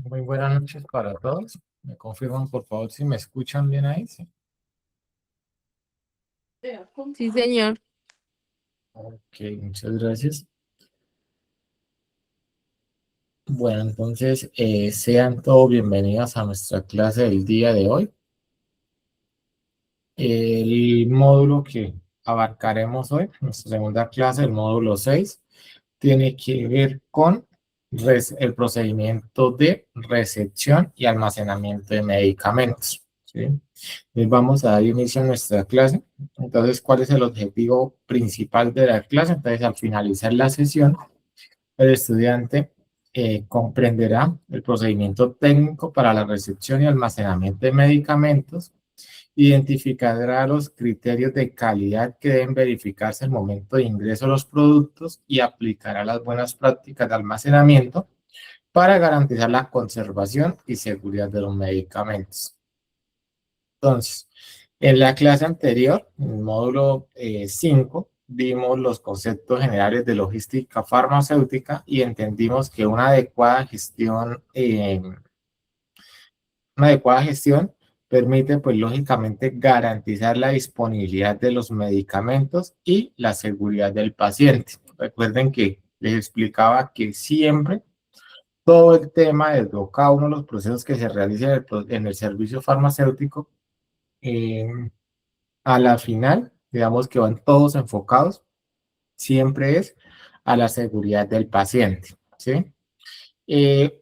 Muy buenas noches para todos. Me confirman, por favor, si me escuchan bien ahí. Sí. Sí, señor. Ok, muchas gracias. Bueno, entonces, sean todos bienvenidos a nuestra clase del día de hoy. El módulo que abarcaremos hoy, nuestra segunda clase, el módulo 6, tiene que ver con el procedimiento de recepción y almacenamiento de medicamentos. ¿Sí? Entonces vamos a dar inicio a nuestra clase. Entonces, ¿cuál es el objetivo principal de la clase? Entonces, al finalizar la sesión, el estudiante comprenderá el procedimiento técnico para la recepción y almacenamiento de medicamentos, identificará los criterios de calidad que deben verificarse al momento de ingreso a los productos y aplicará las buenas prácticas de almacenamiento para garantizar la conservación y seguridad de los medicamentos. Entonces, en la clase anterior, en el módulo 5, vimos los conceptos generales de logística farmacéutica y entendimos que una adecuada gestión permite, pues, lógicamente, garantizar la disponibilidad de los medicamentos y la seguridad del paciente. Recuerden que les explicaba que siempre todo el tema de cada uno de los procesos que se realizan en el servicio farmacéutico, eh, a la final, digamos que van todos enfocados, siempre es a la seguridad del paciente, ¿sí?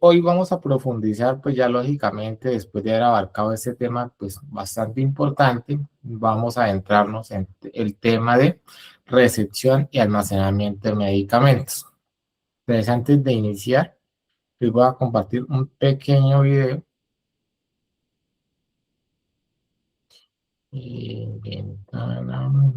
Hoy vamos a profundizar, pues ya lógicamente, después de haber abarcado este tema, pues bastante importante, vamos a adentrarnos en el tema de recepción y almacenamiento de medicamentos. Entonces, antes de iniciar, les voy a compartir un pequeño video. Ventana.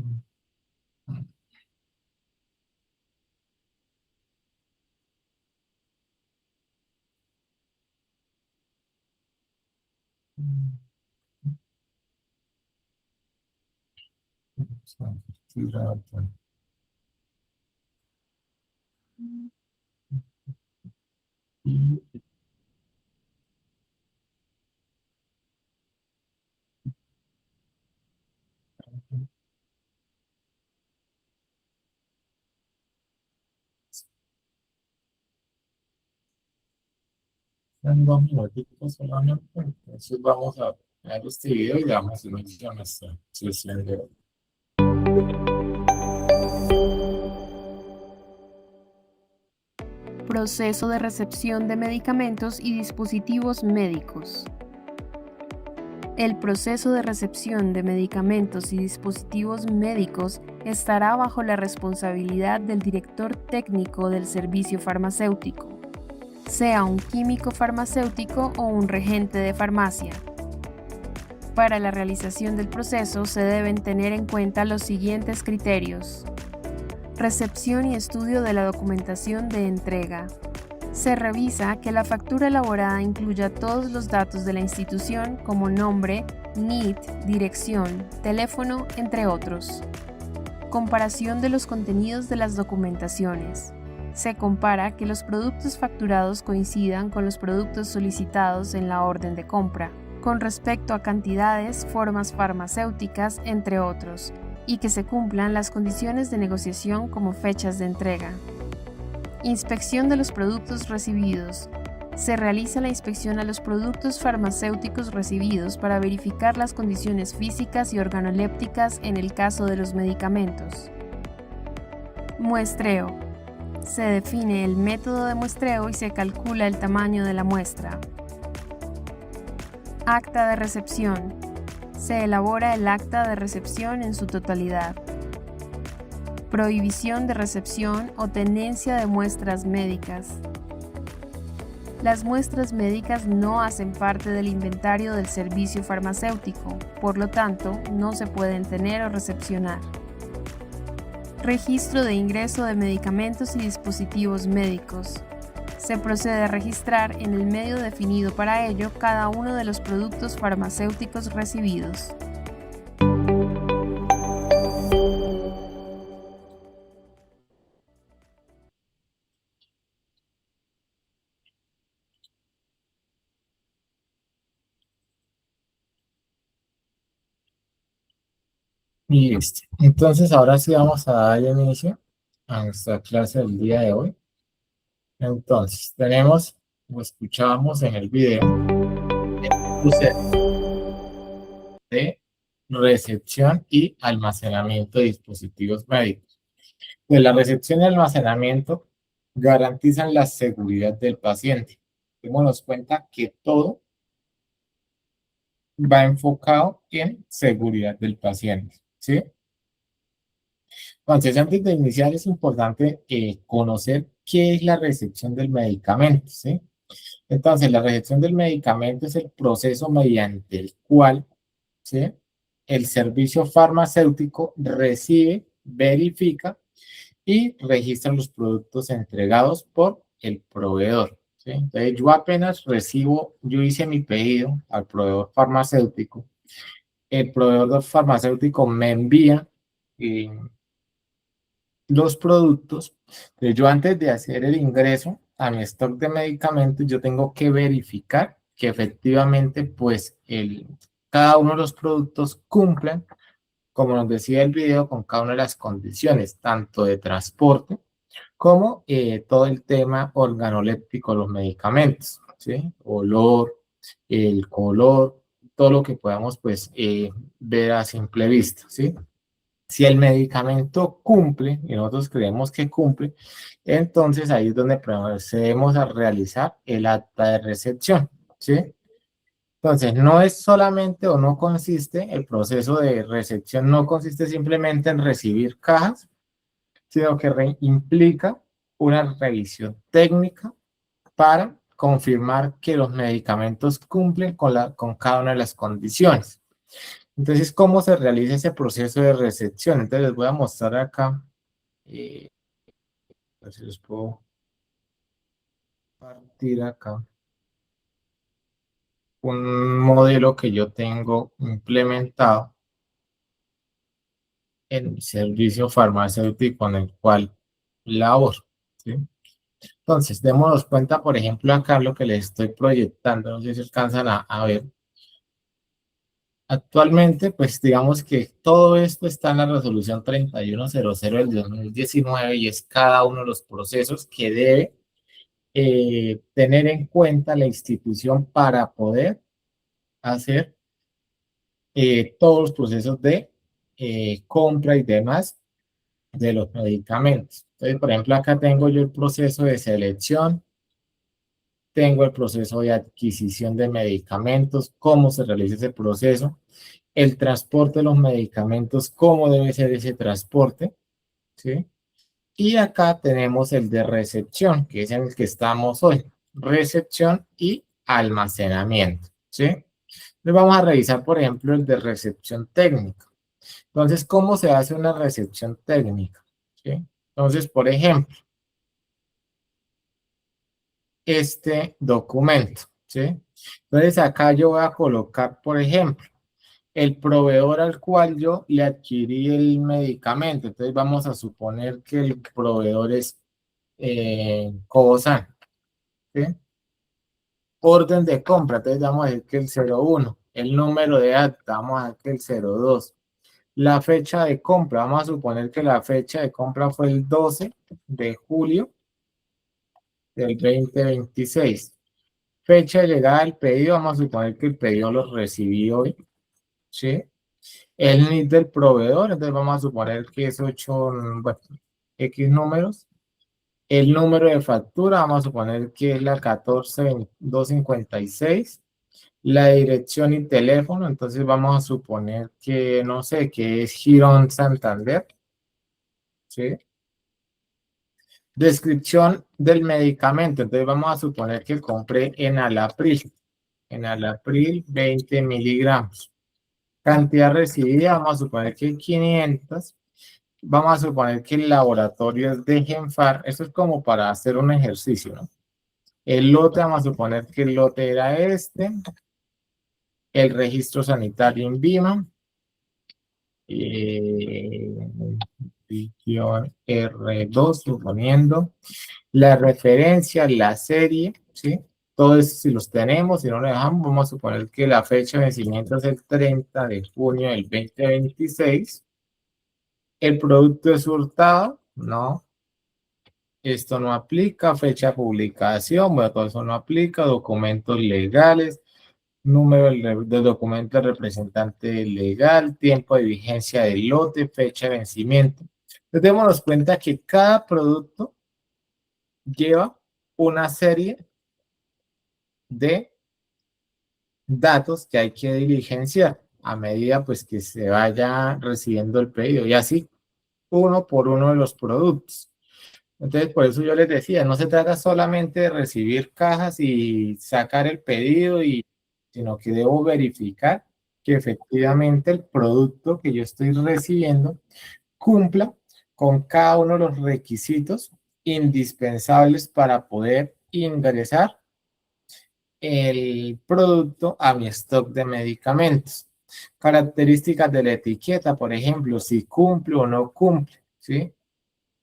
En 2 minutitos solamente, entonces vamos a ver este video y le damos inicio a nuestra sesión de hoy. Proceso de recepción de medicamentos y dispositivos médicos. El proceso de recepción de medicamentos y dispositivos médicos estará bajo la responsabilidad del director técnico del servicio farmacéutico, sea un químico farmacéutico o un regente de farmacia. Para la realización del proceso se deben tener en cuenta los siguientes criterios. Recepción y estudio de la documentación de entrega. Se revisa que la factura elaborada incluya todos los datos de la institución como nombre, NIT, dirección, teléfono, entre otros. Comparación de los contenidos de las documentaciones. Se compara que los productos facturados coincidan con los productos solicitados en la orden de compra, con respecto a cantidades, formas farmacéuticas, entre otros, y que se cumplan las condiciones de negociación como fechas de entrega. Inspección de los productos recibidos. Se realiza la inspección a los productos farmacéuticos recibidos para verificar las condiciones físicas y organolépticas en el caso de los medicamentos. Muestreo. Se define el método de muestreo y se calcula el tamaño de la muestra. Acta de recepción. Se elabora el acta de recepción en su totalidad. Prohibición de recepción o tenencia de muestras médicas. Las muestras médicas no hacen parte del inventario del servicio farmacéutico, por lo tanto, no se pueden tener o recepcionar. Registro de ingreso de medicamentos y dispositivos médicos. Se procede a registrar en el medio definido para ello cada uno de los productos farmacéuticos recibidos. Y listo. Entonces, ahora sí vamos a dar inicio a nuestra clase del día de hoy. Entonces, tenemos, como escuchábamos en el video, el proceso de recepción y almacenamiento de dispositivos médicos. Pues la recepción y almacenamiento garantizan la seguridad del paciente. Démonos cuenta que todo va enfocado en seguridad del paciente, ¿sí? Entonces, antes de iniciar es importante conocer qué es la recepción del medicamento, ¿sí? Entonces, la recepción del medicamento es el proceso mediante el cual, ¿sí?, el servicio farmacéutico recibe, verifica y registra los productos entregados por el proveedor, ¿sí? Entonces, yo apenas recibo, yo hice mi pedido al proveedor farmacéutico, el proveedor farmacéutico me envía eh, los productos. Entonces, yo antes de hacer el ingreso a mi stock de medicamentos, yo tengo que verificar que efectivamente, pues, cada uno de los productos cumplen, como nos decía el video, con cada una de las condiciones, tanto de transporte como todo el tema organoléptico de los medicamentos, ¿sí? Olor, el color, todo lo que podamos, pues, ver a simple vista, ¿sí? Si el medicamento cumple, y nosotros creemos que cumple, entonces ahí es donde procedemos a realizar el acta de recepción, ¿sí? Entonces, no es solamente o no consiste, el proceso de recepción no consiste simplemente en recibir cajas, sino que implica una revisión técnica para confirmar que los medicamentos cumplen con cada una de las condiciones. Entonces, ¿cómo se realiza ese proceso de recepción? Entonces, les voy a mostrar acá, a ver si los puedo partir acá, un modelo que yo tengo implementado en el servicio farmacéutico en el cual laboro, ¿sí? Entonces, démonos cuenta, por ejemplo, acá lo que les estoy proyectando, no sé si alcanzan a ver. Actualmente, pues digamos que todo esto está en la resolución 3100 del 2019 y es cada uno de los procesos que debe tener en cuenta la institución para poder hacer todos los procesos de compra y demás de los medicamentos. Entonces, por ejemplo, acá tengo yo el proceso de selección, tengo el proceso de adquisición de medicamentos, cómo se realiza ese proceso, el transporte de los medicamentos, cómo debe ser ese transporte, ¿sí? Y acá tenemos el de recepción, que es en el que estamos hoy, recepción y almacenamiento, ¿sí? Entonces vamos a revisar, por ejemplo, el de recepción técnica. Entonces, ¿cómo se hace una recepción técnica? ¿Sí? Entonces, por ejemplo, este documento, ¿sí? Entonces, acá yo voy a colocar, por ejemplo, el proveedor al cual yo le adquirí el medicamento. Entonces, vamos a suponer que el proveedor es Cobosan, ¿sí? Orden de compra, entonces vamos a decir que el 01, el número de acta, vamos a decir que el 02. La fecha de compra, vamos a suponer que la fecha de compra fue el 12 de julio del 2026. Fecha de llegada del pedido, vamos a suponer que el pedido lo recibí hoy, ¿sí? El NID del proveedor, entonces vamos a suponer que es 8, bueno, X números. El número de factura, vamos a suponer que es la 14256. La dirección y teléfono, entonces vamos a suponer que, no sé, que es Girón Santander, ¿sí? Descripción del medicamento, entonces vamos a suponer que compré en Alapril 20 miligramos. Cantidad recibida, vamos a suponer que 500. Vamos a suponer que el laboratorio es de Genfar, eso es como para hacer un ejercicio, ¿no? El lote, vamos a suponer que el lote era este, el registro sanitario INVIMA, R2, suponiendo, la referencia, la serie, ¿sí? Todo eso si los tenemos, si no lo dejamos, vamos a suponer que la fecha de vencimiento es el 30 de junio del 2026. ¿El producto es hurtado? No. Esto no aplica. Fecha de publicación, bueno, todo eso no aplica. Documentos legales, número del documento del representante legal, tiempo de vigencia del lote, fecha de vencimiento. Entonces, démonos cuenta que cada producto lleva una serie de datos que hay que diligenciar a medida pues que se vaya recibiendo el pedido y así uno por uno de los productos. Entonces, por eso yo les decía, no se trata solamente de recibir cajas y sacar el pedido, sino que debo verificar que efectivamente el producto que yo estoy recibiendo cumpla con cada uno de los requisitos indispensables para poder ingresar el producto a mi stock de medicamentos. Características de la etiqueta, por ejemplo, si cumple o no cumple, ¿sí?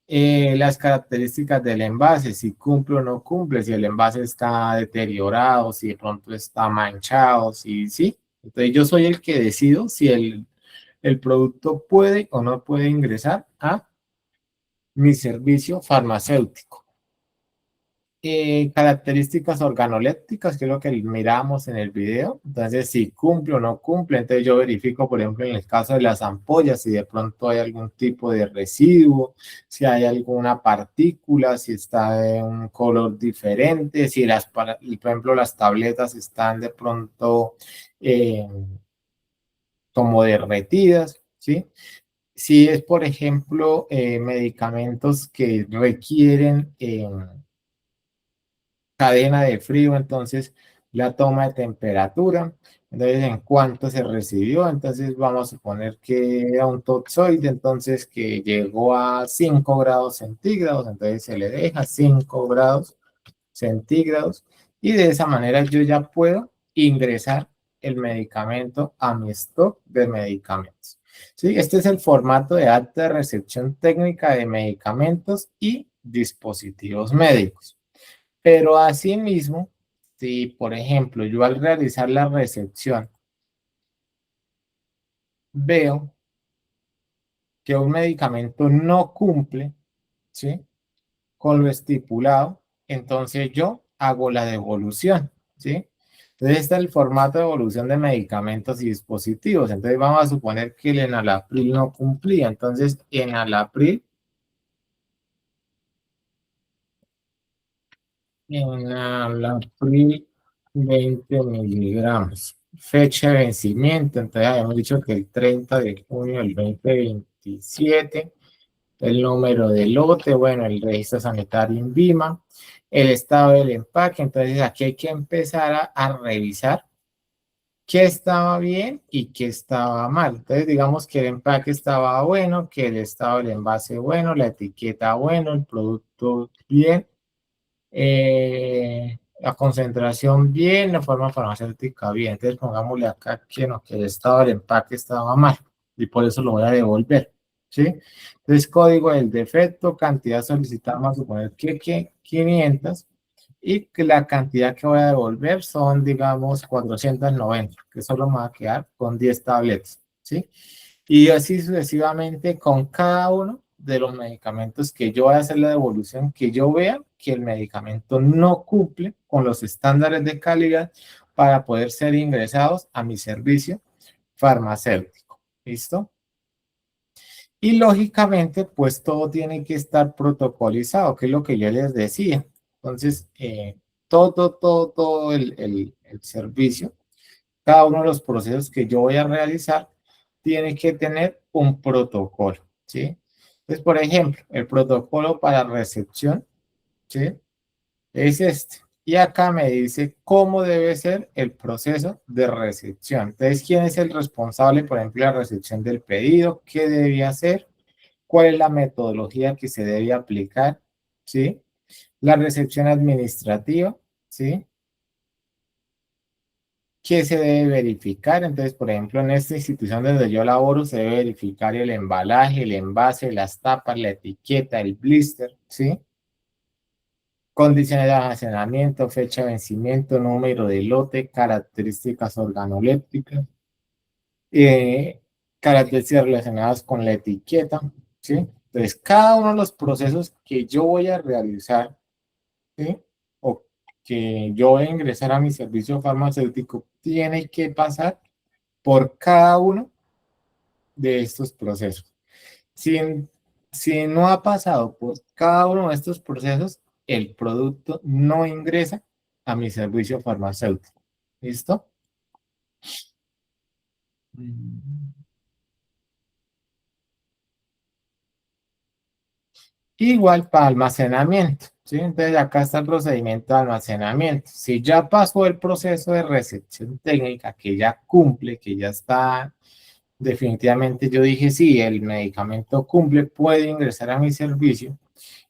Las características del envase, si cumple o no cumple, si el envase está deteriorado, si de pronto está manchado, si sí. Entonces yo soy el que decido si el producto puede o no puede ingresar a mi servicio farmacéutico. Características organolépticas, que es lo que miramos en el video. Entonces, si cumple o no cumple, entonces yo verifico, por ejemplo, en el caso de las ampollas, si de pronto hay algún tipo de residuo, si hay alguna partícula, si está de un color diferente, si por ejemplo, las tabletas están de pronto como derretidas, ¿sí? Si es, por ejemplo, medicamentos que requieren cadena de frío, entonces la toma de temperatura, entonces en cuánto se recibió, entonces vamos a suponer que era un toxoide, entonces que llegó a 5 grados centígrados, entonces se le deja 5 grados centígrados y de esa manera yo ya puedo ingresar el medicamento a mi stock de medicamentos. ¿Sí? Este es el formato de acta de recepción técnica de medicamentos y dispositivos médicos. Pero asimismo, si por ejemplo yo al realizar la recepción veo que un medicamento no cumple, ¿sí?, con lo estipulado, entonces yo hago la devolución, ¿sí? Entonces este es el formato de devolución de medicamentos y dispositivos. Entonces vamos a suponer que el enalapril no cumplía. Entonces enalapril 20 miligramos. Fecha de vencimiento, entonces habíamos dicho que el 30 de junio del 2027. El número de lote, bueno, el registro sanitario INVIMA, el estado del empaque. Entonces aquí hay que empezar a revisar qué estaba bien y qué estaba mal. Entonces digamos que el empaque estaba bueno, que el estado del envase bueno, la etiqueta bueno, el producto bien, la concentración bien, la forma farmacéutica bien. Entonces pongámosle acá que, no, que el estado del empaque estaba mal y por eso lo voy a devolver, ¿sí? Entonces código del defecto, cantidad solicitada, vamos a suponer que 500 y que la cantidad que voy a devolver son, digamos, 490, que solo me va a quedar con 10 tabletas, ¿sí? Y así sucesivamente con cada uno de los medicamentos que yo voy a hacer la devolución, que yo vea que el medicamento no cumple con los estándares de calidad para poder ser ingresados a mi servicio farmacéutico. ¿Listo? Y lógicamente, pues todo tiene que estar protocolizado, que es lo que yo les decía. Entonces, todo el servicio, cada uno de los procesos que yo voy a realizar, tiene que tener un protocolo, ¿sí? Entonces, por ejemplo, el protocolo para recepción, ¿sí?, es este. Y acá me dice cómo debe ser el proceso de recepción. Entonces, ¿quién es el responsable, por ejemplo, de la recepción del pedido? ¿Qué debe hacer? ¿Cuál es la metodología que se debe aplicar? ¿Sí? La recepción administrativa, ¿sí? ¿Qué se debe verificar? Entonces, por ejemplo, en esta institución donde yo laboro, se debe verificar el embalaje, el envase, las tapas, la etiqueta, el blister, ¿sí? Condiciones de almacenamiento, fecha de vencimiento, número de lote, características organolépticas, características relacionadas con la etiqueta, ¿sí? Entonces, cada uno de los procesos que yo voy a realizar, ¿sí? O que yo voy a ingresar a mi servicio farmacéutico, tiene que pasar por cada uno de estos procesos. Si, si no ha pasado por cada uno de estos procesos, el producto no ingresa a mi servicio farmacéutico. ¿Listo? Igual para almacenamiento, ¿sí? Entonces acá está el procedimiento de almacenamiento. Si ya pasó el proceso de recepción técnica, que ya cumple, que ya está definitivamente, yo dije sí, el medicamento cumple, puede ingresar a mi servicio.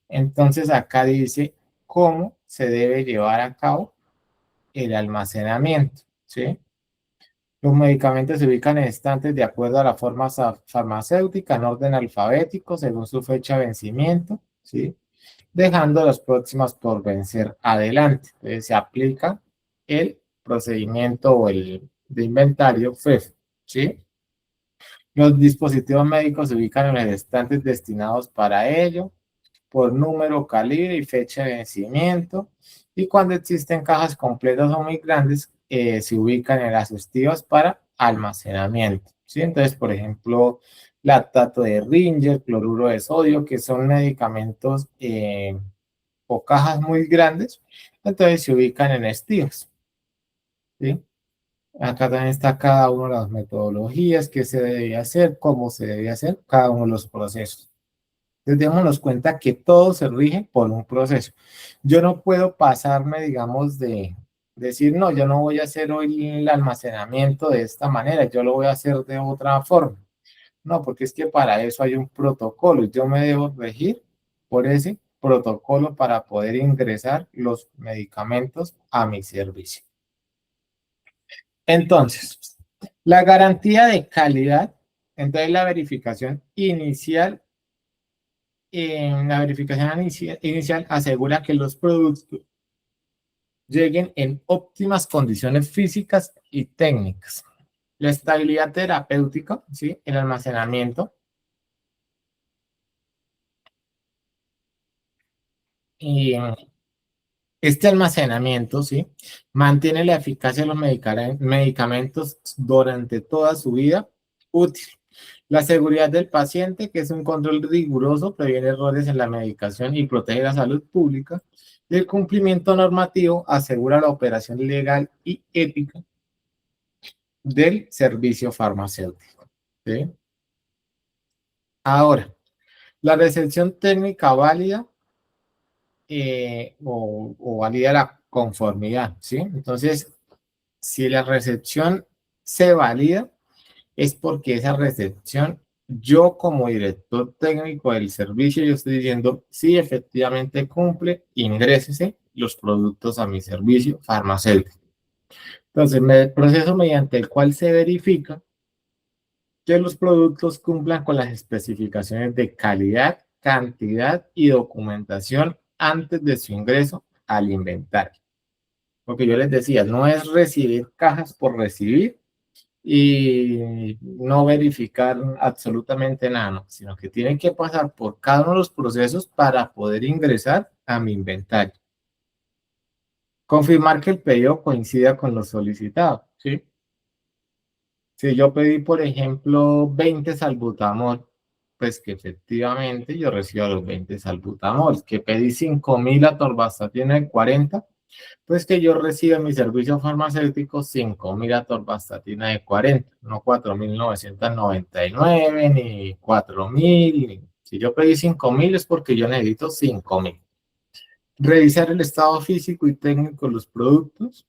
Entonces acá dice cómo se debe llevar a cabo el almacenamiento, ¿sí? Los medicamentos se ubican en estantes de acuerdo a la forma farmacéutica en orden alfabético según su fecha de vencimiento, ¿sí? Dejando las próximas por vencer adelante. Entonces se aplica el procedimiento o el de inventario FEF, ¿sí? Los dispositivos médicos se ubican en los estantes destinados para ello, por número, calibre y fecha de vencimiento. Y cuando existen cajas completas o muy grandes, se ubican en las estivas para almacenamiento, ¿sí? Entonces, por ejemplo, lactato de Ringer, cloruro de sodio, que son medicamentos o cajas muy grandes, entonces se ubican en estivas, ¿sí? Acá también está cada una de las metodologías que se debe hacer, cómo se debe hacer cada uno de los procesos. Entonces, démonos cuenta que todo se rige por un proceso. Yo no puedo pasarme, digamos, de decir, no, yo no voy a hacer hoy el almacenamiento de esta manera, yo lo voy a hacer de otra forma. No, porque es que para eso hay un protocolo y yo me debo regir por ese protocolo para poder ingresar los medicamentos a mi servicio. Entonces, la garantía de calidad, entonces la verificación inicial asegura que los productos lleguen en óptimas condiciones físicas y técnicas. La estabilidad terapéutica, ¿sí? El almacenamiento y este almacenamiento, ¿sí? Mantiene la eficacia de los medicamentos durante toda su vida útil. La seguridad del paciente, que es un control riguroso, previene errores en la medicación y protege la salud pública. Y el cumplimiento normativo asegura la operación legal y ética del servicio farmacéutico, ¿sí? Ahora, la recepción técnica válida o valida la conformidad, ¿sí? Entonces, si la recepción se valida, es porque esa recepción, yo como director técnico del servicio, yo estoy diciendo, sí, efectivamente cumple, ingrésese los productos a mi servicio farmacéutico. Entonces, el proceso mediante el cual se verifica que los productos cumplan con las especificaciones de calidad, cantidad y documentación antes de su ingreso al inventario. Porque yo les decía, no es recibir cajas por recibir, y no verificar absolutamente nada, no, sino que tienen que pasar por cada uno de los procesos para poder ingresar a mi inventario. Confirmar que el pedido coincida con lo solicitado, ¿sí? Si yo pedí, por ejemplo, 20 salbutamol, pues que efectivamente yo recibo los 20 salbutamol. Que pedí 5.000 atorvastatina de 40, pues que yo reciba en mi servicio farmacéutico 5.000 atorvastatina de 40, no 4.999 ni 4.000. Si yo pedí 5.000 es porque yo necesito 5.000. Revisar el estado físico y técnico de los productos.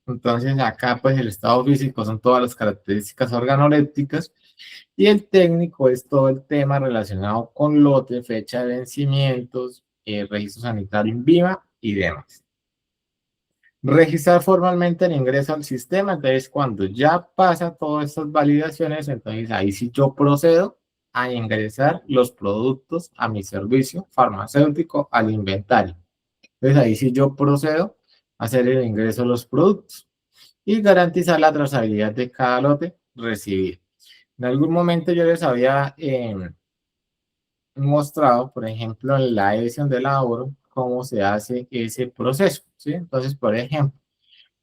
Entonces acá pues el estado físico son todas las características organolépticas y el técnico es todo el tema relacionado con lote, fecha de vencimientos, registro sanitario INVIMA y demás. Registrar formalmente el ingreso al sistema, entonces cuando ya pasa todas estas validaciones, entonces ahí sí yo procedo a ingresar los productos a mi servicio farmacéutico al inventario. Entonces ahí sí yo procedo a hacer el ingreso de los productos y garantizar la trazabilidad de cada lote recibido. En algún momento yo les había mostrado, por ejemplo, en la edición de laboro, cómo se hace ese proceso, ¿sí? Entonces, por ejemplo,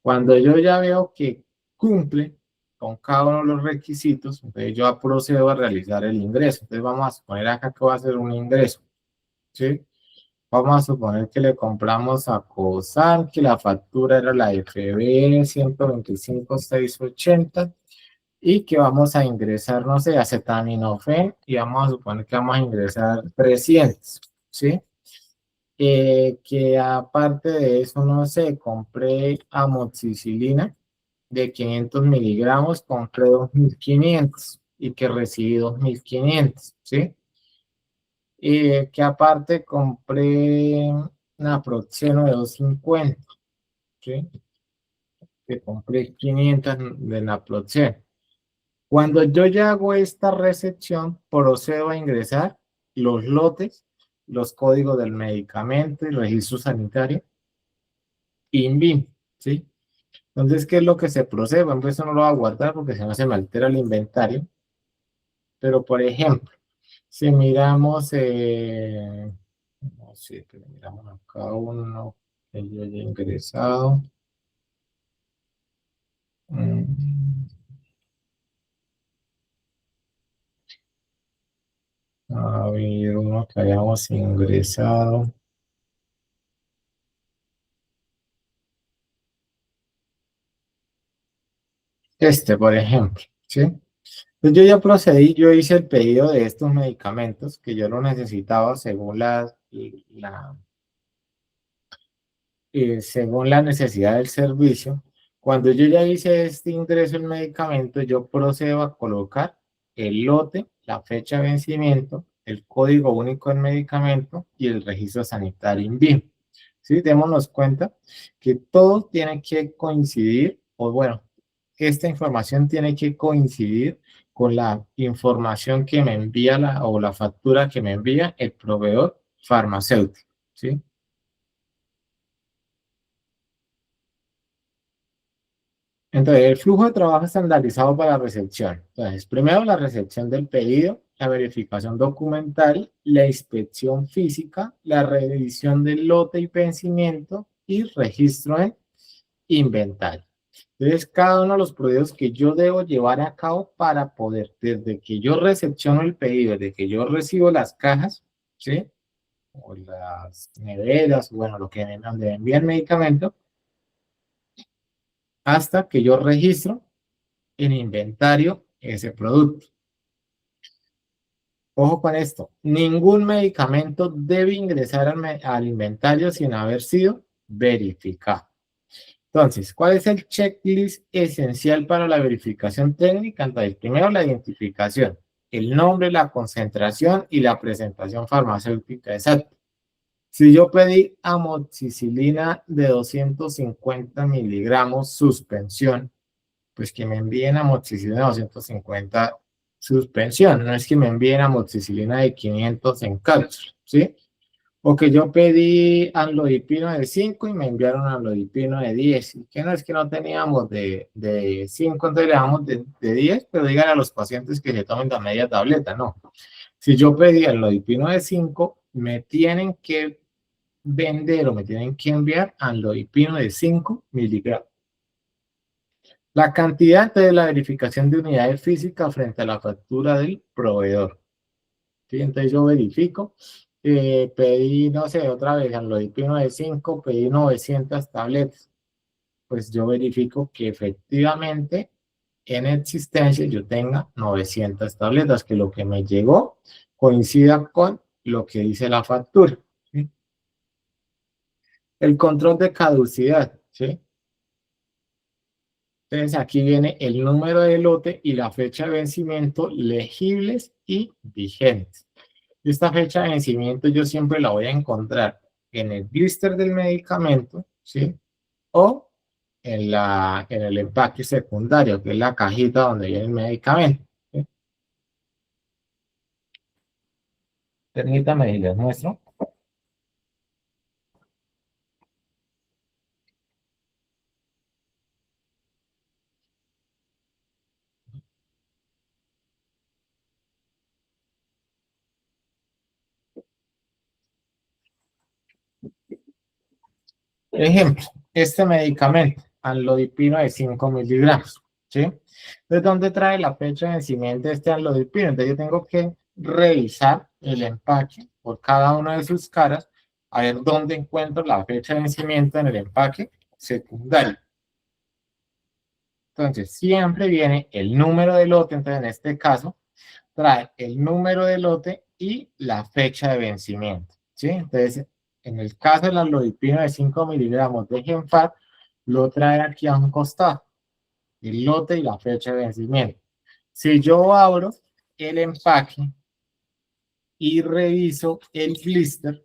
cuando yo ya veo que cumple con cada uno de los requisitos, entonces yo procedo a realizar el ingreso. Entonces vamos a suponer acá que va a ser un ingreso, ¿sí? Vamos a suponer que le compramos a COSAN, que la factura era la FB 125,680 y que vamos a ingresar, no sé, acetaminofén y vamos a suponer que vamos a ingresar 300, ¿sí? Que aparte de eso, no sé, compré amoxicilina de 500 miligramos, compré 2.500 y que recibí 2.500, ¿sí? Y que aparte compré naproxeno de 250, ¿sí? Que compré 500 de naproxeno. Cuando yo ya hago esta recepción, procedo a ingresar los lotes, los códigos del medicamento y registro sanitario, INVIM, ¿sí? Entonces, ¿qué es lo que se procede? Bueno, pues eso no lo voy a guardar porque si no se me altera el inventario. Pero, por ejemplo, si miramos, no sé, pero miramos acá uno que yo haya ingresado. Mm, A ver, uno que hayamos ingresado. Este, por ejemplo, ¿sí? Pues yo ya procedí, yo hice el pedido de estos medicamentos que yo lo necesitaba según la necesidad del servicio. Cuando yo ya hice este ingreso del medicamento, yo procedo a colocar el lote, la fecha de vencimiento, el código único del medicamento y el registro sanitario INVIM. ¿Sí? Démonos cuenta que todo tiene que coincidir, o bueno, esta información tiene que coincidir con la información que me envía o la factura que me envía el proveedor farmacéutico. ¿Sí? Entonces, el flujo de trabajo estandarizado para la recepción. Entonces, primero la recepción del pedido, la verificación documental, la inspección física, la revisión del lote y vencimiento y registro en inventario. Entonces, cada uno de los procesos que yo debo llevar a cabo para poder, desde que yo recepciono el pedido, desde que yo recibo las cajas, ¿sí? O las neveras, bueno, lo que me donde envía el medicamento, hasta que yo registro en inventario ese producto. Ojo con esto, ningún medicamento debe ingresar al inventario sin haber sido verificado. Entonces, ¿cuál es el checklist esencial para la verificación técnica? Entonces, primero la identificación, el nombre, la concentración y la presentación farmacéutica exacta. Si yo pedí amoxicilina de 250 miligramos suspensión, pues que me envíen amoxicilina de 250 suspensión, no es que me envíen amoxicilina de 500 en cápsula, ¿sí? O que yo pedí amlodipino de 5 y me enviaron amlodipino de 10, y que no es que no teníamos de 5, entonces le damos de 10, pero digan a los pacientes que se tomen la media tableta, no. Si yo pedí amlodipino de 5, me tienen que vender o me tienen que enviar amlodipino de 5 miligramos. La cantidad de la verificación de unidades físicas frente a la factura del proveedor. ¿Sí? Entonces yo verifico, pedí, no sé, otra vez, amlodipino de 5, pedí 900 tabletas. Pues yo verifico que efectivamente en existencia yo tenga 900 tabletas, que lo que me llegó coincida con lo que dice la factura. ¿Sí? El control de caducidad, ¿sí? Entonces aquí viene el número de lote y la fecha de vencimiento legibles y vigentes. Esta fecha de vencimiento yo siempre la voy a encontrar en el blister del medicamento, ¿sí? O en el empaque secundario, que es la cajita donde viene el medicamento. ¿Sí? Permítame y les muestro. Ejemplo, este medicamento, amlodipino de 5 miligramos, ¿sí? ¿De dónde trae la fecha de vencimiento de este amlodipino? Entonces yo tengo que revisar el empaque por cada una de sus caras, a ver dónde encuentro la fecha de vencimiento en el empaque secundario. Entonces, siempre viene el número de lote, entonces en este caso, trae el número de lote y la fecha de vencimiento, ¿sí? Entonces, en el caso del amlodipino de 5 miligramos de Genfat, lo trae aquí a un costado, el lote y la fecha de vencimiento. Si yo abro el empaque y reviso el blister,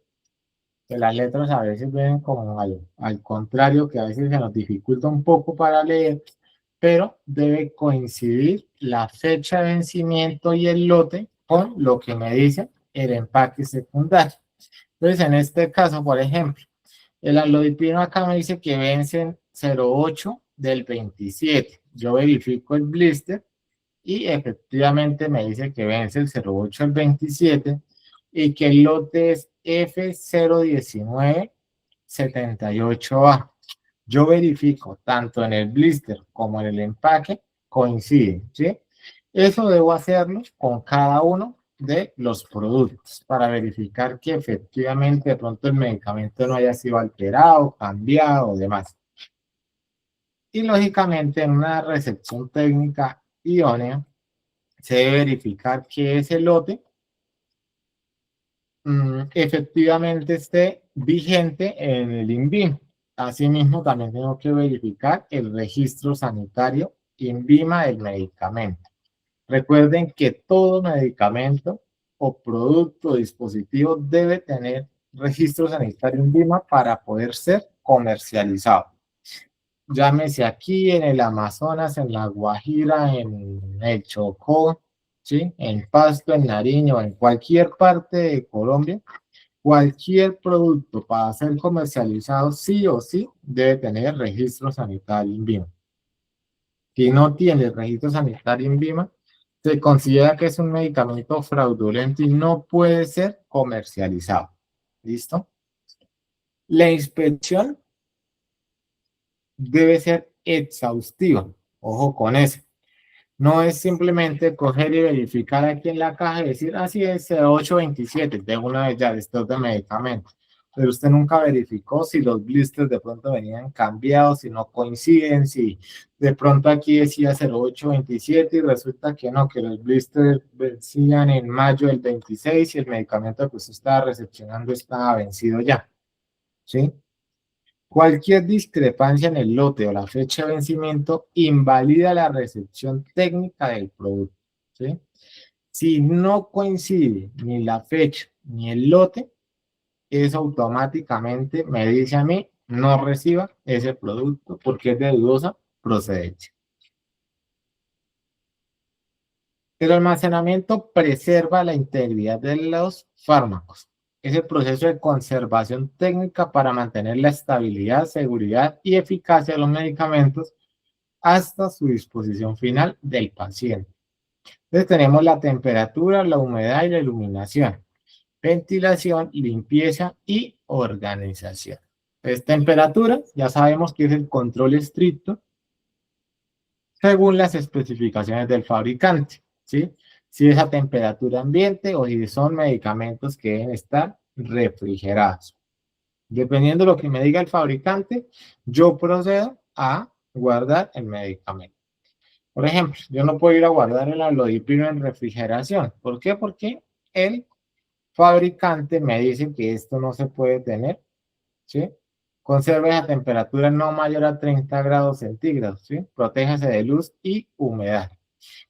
que las letras a veces vienen como al contrario, que a veces se nos dificulta un poco para leer, pero debe coincidir la fecha de vencimiento y el lote con lo que me dice el empaque secundario. Entonces, en este caso, por ejemplo, el amlodipino acá me dice que vence en 08 del 27. Yo verifico el blister y efectivamente me dice que vence el 08 del 27 y que el lote es F01978A. Yo verifico tanto en el blister como en el empaque, coinciden, ¿sí? Eso debo hacerlo con cada uno de los productos para verificar que efectivamente de pronto el medicamento no haya sido alterado, cambiado o demás. Y lógicamente en una recepción técnica idónea se debe verificar que ese lote efectivamente esté vigente en el INVIMA. Asimismo, también tengo que verificar el registro sanitario INVIMA del medicamento. Recuerden que todo medicamento o producto o dispositivo debe tener registro sanitario INVIMA para poder ser comercializado. Llámese aquí en el Amazonas, en La Guajira, en el Chocó, ¿sí? En Pasto, en Nariño, en cualquier parte de Colombia, cualquier producto para ser comercializado sí o sí debe tener registro sanitario INVIMA. Si no tiene registro sanitario INVIMA, se considera que es un medicamento fraudulento y no puede ser comercializado. ¿Listo? La inspección debe ser exhaustiva. Ojo con eso. No es simplemente coger y verificar aquí en la caja y decir, así es, 0827, de una vez ya de stock de medicamentos. Pero usted nunca verificó si los blisters de pronto venían cambiados, si no coinciden, si de pronto aquí decía 0827 y resulta que no, que los blisters vencían en mayo del 26 y el medicamento que usted estaba recepcionando estaba vencido ya. ¿Sí? Cualquier discrepancia en el lote o la fecha de vencimiento invalida la recepción técnica del producto, ¿sí? Si no coincide ni la fecha ni el lote, eso automáticamente me dice a mí no reciba ese producto porque es de dudosa procedencia. El almacenamiento preserva la integridad de los fármacos. Es el proceso de conservación técnica para mantener la estabilidad, seguridad y eficacia de los medicamentos hasta su disposición final del paciente. Entonces tenemos la temperatura, la humedad y la iluminación, ventilación, limpieza y organización. Entonces temperatura, ya sabemos que es el control estricto según las especificaciones del fabricante, ¿sí? Si es a temperatura ambiente o si son medicamentos que deben estar refrigerados. Dependiendo de lo que me diga el fabricante, yo procedo a guardar el medicamento. Por ejemplo, yo no puedo ir a guardar el amlodipino en refrigeración. ¿Por qué? Porque el fabricante me dice que esto no se puede tener, ¿sí? Conserve a temperatura no mayor a 30 grados centígrados, ¿sí? Protéjase de luz y humedad.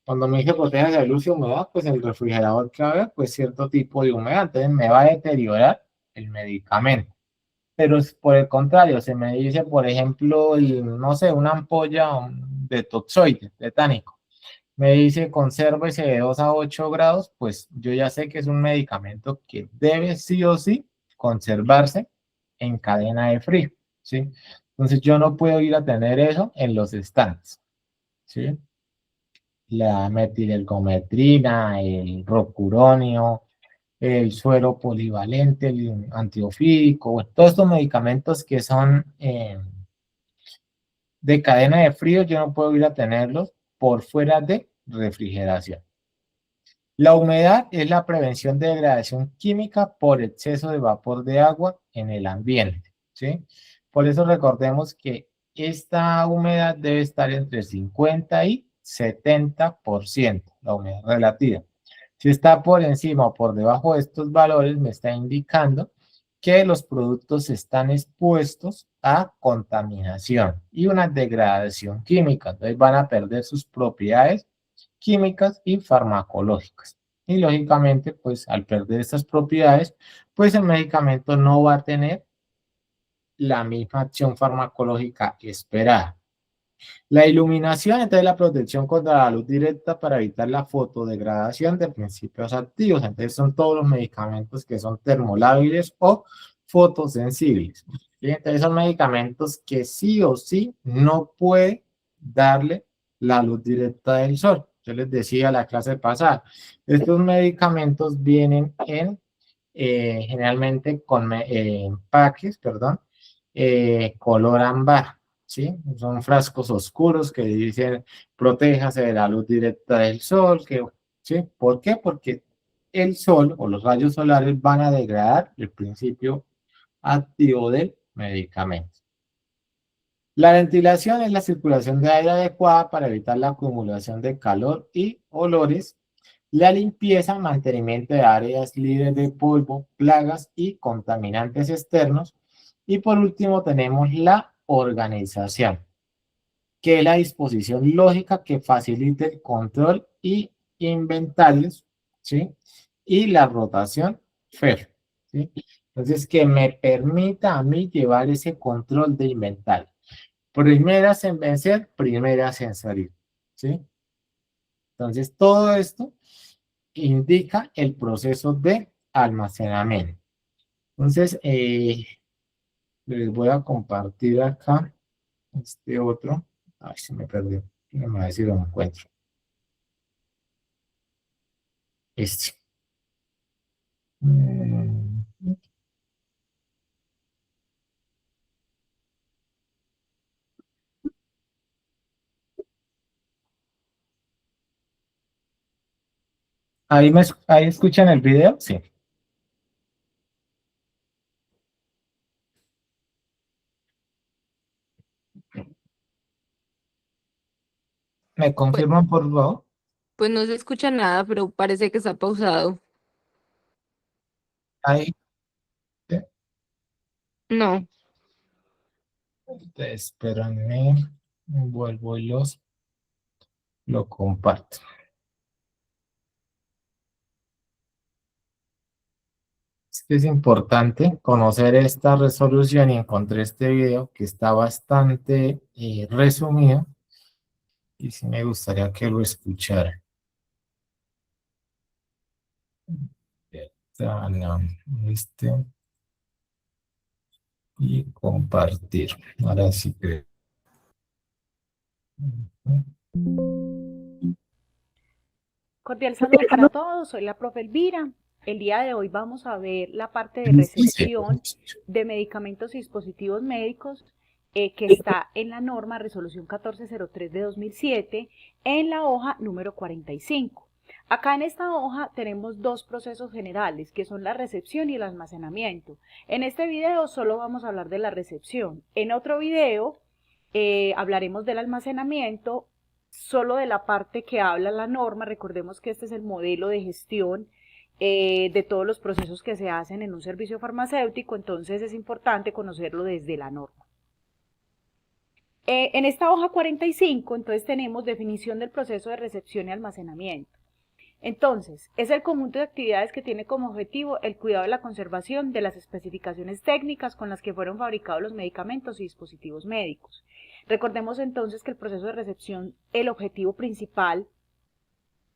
Cuando me dice protéjase de luz y humedad, pues el refrigerador que va a haber, pues cierto tipo de humedad, entonces me va a deteriorar el medicamento. Pero por el contrario, se me dice, por ejemplo, no sé, una ampolla de toxoide, tetánico. Me dice consérvese de 2 a 8 grados, pues yo ya sé que es un medicamento que debe sí o sí conservarse en cadena de frío, ¿sí? Entonces yo no puedo ir a tener eso en los estantes, ¿sí? La metilcometrina, el rocuronio, el suero polivalente, el antiofídico, bueno, todos estos medicamentos que son de cadena de frío, yo no puedo ir a tenerlos por fuera de refrigeración. La humedad es la prevención de degradación química por exceso de vapor de agua en el ambiente, ¿sí? Por eso recordemos que esta humedad debe estar entre 50 y 70%, la humedad relativa. Si está por encima o por debajo de estos valores, me está indicando que los productos están expuestos a contaminación y una degradación química. Entonces van a perder sus propiedades químicas y farmacológicas. Y lógicamente, pues al perder estas propiedades, pues el medicamento no va a tener la misma acción farmacológica esperada. La iluminación, entonces la protección contra la luz directa para evitar la fotodegradación de principios activos. Entonces son todos los medicamentos que son termolábiles o fotosensibles. ¿Sí? Entonces son medicamentos que sí o sí no puede darle la luz directa del sol. Yo les decía la clase pasada, estos medicamentos vienen en generalmente con empaques, perdón, color ámbar. ¿Sí? Son frascos oscuros que dicen protéjase de la luz directa del sol. ¿Sí? ¿Por qué? Porque el sol o los rayos solares van a degradar el principio activo del medicamento. La ventilación es la circulación de aire adecuada para evitar la acumulación de calor y olores. La limpieza, mantenimiento de áreas libres de polvo, plagas y contaminantes externos. Y por último tenemos la organización, que es la disposición lógica que facilite el control y inventarios, ¿sí? Y la rotación FER, ¿sí? Entonces, que me permita a mí llevar ese control de inventario. Primeras en vencer, primeras en salir, ¿sí? Entonces, todo esto indica el proceso de almacenamiento. Entonces, les voy a compartir acá este otro. Ay, se me perdió. No me va a decir lo encuentro. Este. Mm, ahí escuchan el video, sí. ¿Me Pues, confirman, por favor? pues no se escucha nada, pero parece que está pausado. Ahí. Sí. No, Espérenme. Vuelvo y lo comparto. Es importante conocer esta resolución y encontré este video que está bastante resumido y sí me gustaría que lo escucharan. No, y compartir. Ahora sí creo. Cordial saludo para todos, soy la profe Elvira. El día de hoy vamos a ver la parte de recepción de medicamentos y dispositivos médicos que está en la norma Resolución 1403 de 2007 en la hoja número 45. Acá en esta hoja tenemos dos procesos generales que son la recepción y el almacenamiento. En este video solo vamos a hablar de la recepción. En otro video hablaremos del almacenamiento, solo de la parte que habla la norma. Recordemos que este es el modelo de gestión de todos los procesos que se hacen en un servicio farmacéutico, entonces es importante conocerlo desde la norma. En esta hoja 45, entonces tenemos definición del proceso de recepción y almacenamiento. Entonces, es el conjunto de actividades que tiene como objetivo el cuidado de la conservación de las especificaciones técnicas con las que fueron fabricados los medicamentos y dispositivos médicos. Recordemos entonces que el proceso de recepción, el objetivo principal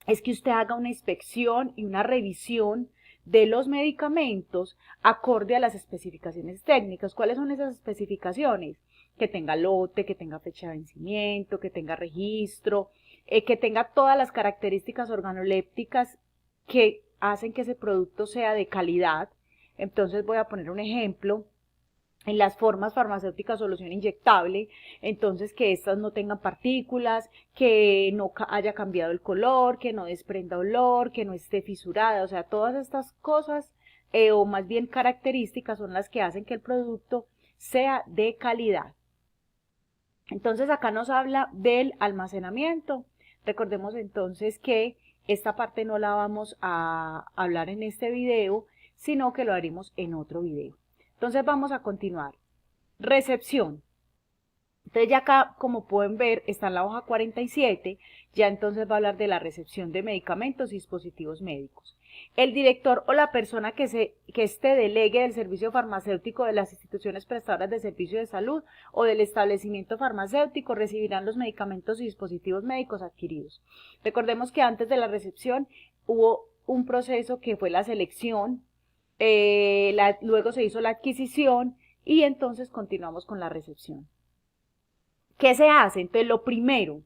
es que usted haga una inspección y una revisión de los medicamentos acorde a las especificaciones técnicas. ¿Cuáles son esas especificaciones? Que tenga lote, que tenga fecha de vencimiento, que tenga registro, que tenga todas las características organolépticas que hacen que ese producto sea de calidad. Entonces voy a poner un ejemplo. En las formas farmacéuticas solución inyectable, entonces que estas no tengan partículas, que no haya cambiado el color, que no desprenda olor, que no esté fisurada, o sea, todas estas cosas, o más bien características, son las que hacen que el producto sea de calidad. Entonces acá nos habla del almacenamiento. Recordemos entonces que esta parte no la vamos a hablar en este video, sino que lo haremos en otro video. Entonces vamos a continuar. Recepción. Entonces ya acá, como pueden ver, está en la hoja 47, ya entonces va a hablar de la recepción de medicamentos y dispositivos médicos. El director o la persona que delegue del servicio farmacéutico de las instituciones prestadoras de servicio de salud o del establecimiento farmacéutico recibirán los medicamentos y dispositivos médicos adquiridos. Recordemos que antes de la recepción hubo un proceso que fue la selección, luego se hizo la adquisición y entonces continuamos con la recepción. ¿Qué se hace? Entonces, lo primero,